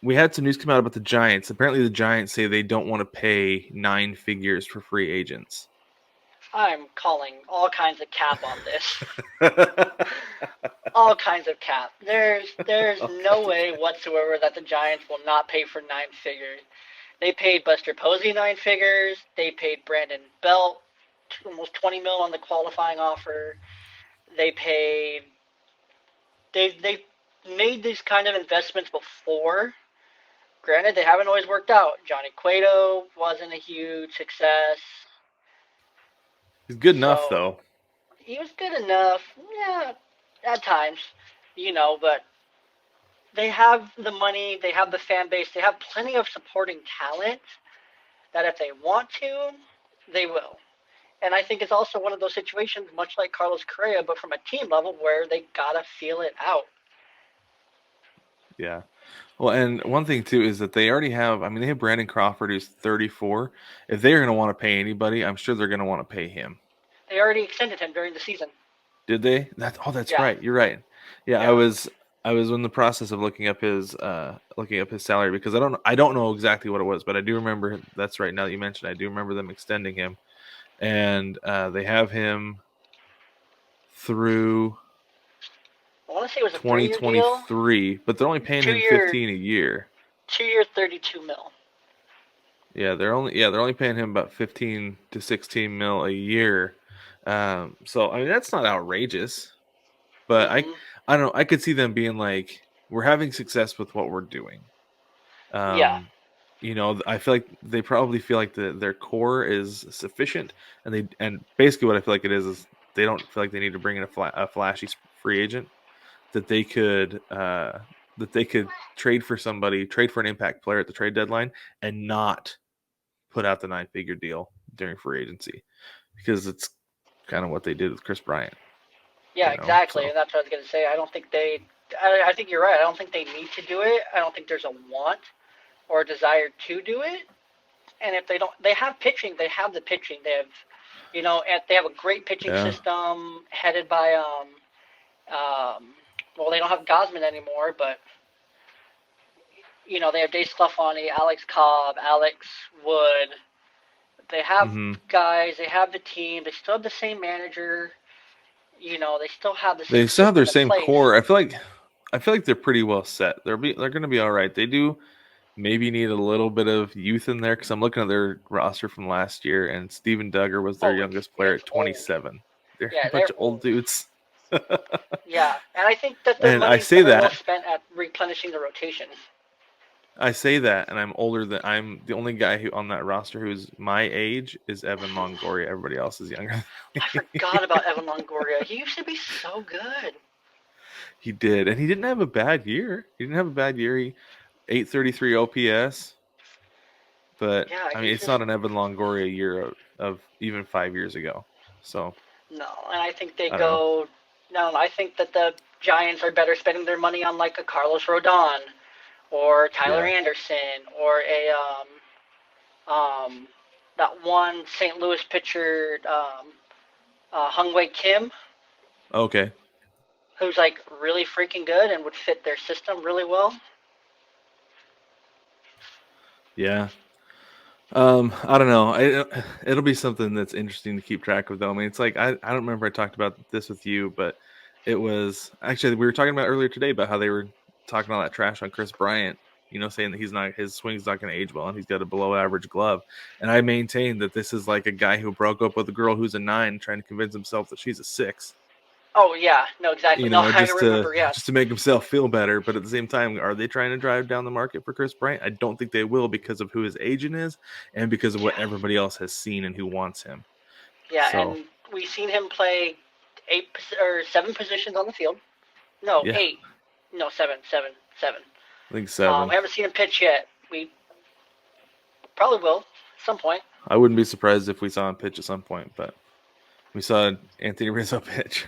we had some news come out about the Giants. Apparently, the Giants say they don't want to pay 9 figures for free agents. I'm calling all kinds of cap on this. All kinds of cap. There's no Okay. way whatsoever that the Giants will not pay for 9 figures. They paid Buster Posey 9 figures. They paid Brandon Belt almost 20 mil on the qualifying offer. They paid. They've made these kind of investments before. Granted, they haven't always worked out. Johnny Cueto wasn't a huge success, He's good enough, so though. he was good enough. Yeah, at times, but they have the money, they have the fan base, they have plenty of supporting talent that if they want to, they will. And I think it's also one of those situations, much like Carlos Correa, but from a team level where they gotta feel it out. Yeah. Well, and one thing too is that they already have. I mean, they have Brandon Crawford, who's 34. If they are going to want to pay anybody, I'm sure they're going to want to pay him. They already extended him during the season. Did they? That's Yeah, right. You're right. Yeah, I yeah. was I was in the process of looking up his salary because I don't know exactly what it was, but I do remember. That's right. Now that you mentioned, I do remember them extending him, and they have him through I want to say it was a 3-year deal, 2023, but they're only paying two him year, 15 a year. 2 year, 32 mil. Yeah, they're only paying him about 15 to 16 mil a year. So I mean that's not outrageous, but Mm-hmm. I don't know. I could see them being like, we're having success with what we're doing. Yeah, Um, I feel like they probably feel like their core is sufficient, and basically what I feel like it is they don't feel like they need to bring in a flashy free agent that they could trade for somebody, trade for an impact player at the trade deadline, and not put out the 9-figure deal during free agency because it's kind of what they did with Chris Bryant. yeah, exactly. So And that's what I was gonna say. I don't think they. I think you're right. I don't think they need to do it. I don't think there's a want or a desire to do it. And if they don't, they have pitching. They have the pitching. They have, and they have a great pitching yeah, system headed by well, they don't have Gosman anymore, but they have Dave Sclafani, Alex Cobb, Alex Wood. They have hmm guys. They have the team. They still have the same manager. They still have the they same still have their system in same place. core. I feel like they're pretty well set. They're going to be all right. They do maybe need a little bit of youth in there because I'm looking at their roster from last year, and Steven Duggar was their Oh, youngest yeah, player it's at old. 27. They're a Yeah, bunch they're of old old. dudes. Yeah, and I think that their And I money's say better well that spent at replenishing the rotation. and I'm the only guy who on that roster who's my age is Evan Longoria. Everybody else is younger than I me. forgot about Evan Longoria. He used to be so good. He did, and he didn't have a bad year. He didn't have a bad year. He 833 OPS, but Yeah, I mean, he's it's just not an Evan Longoria year of even 5 years ago. So no. And I think they I don't know. go. No, I think that the Giants are better spending their money on like a Carlos Rodon or Tyler Yeah. Anderson or a that one St. Louis pitcher Hung Wei Kim, Okay. who's like really freaking good and would fit their system really well. Yeah. I don't know. It'll be something that's interesting to keep track of, though. I mean, it's like I don't remember I talked about this with you, but it was actually we were talking about earlier today about how they were talking all that trash on Chris Bryant. Saying that his swing's not going to age well and he's got a below average glove. And I maintain that this is like a guy who broke up with a girl who's a 9, trying to convince himself that she's a 6. Oh yeah, no, exactly. No, I Just to remember. Yeah, make himself feel better. But at the same time, are they trying to drive down the market for Chris Bryant? I don't think they will because of who his agent is and because of what yeah, everybody else has seen and who wants him. yeah. So And we've seen him play 8 or 7 positions on the field. No, yeah, 8. No, seven. I think 7. We haven't seen him pitch yet. We probably will at some point. I wouldn't be surprised if we saw him pitch at some point, but we saw Anthony Rizzo pitch.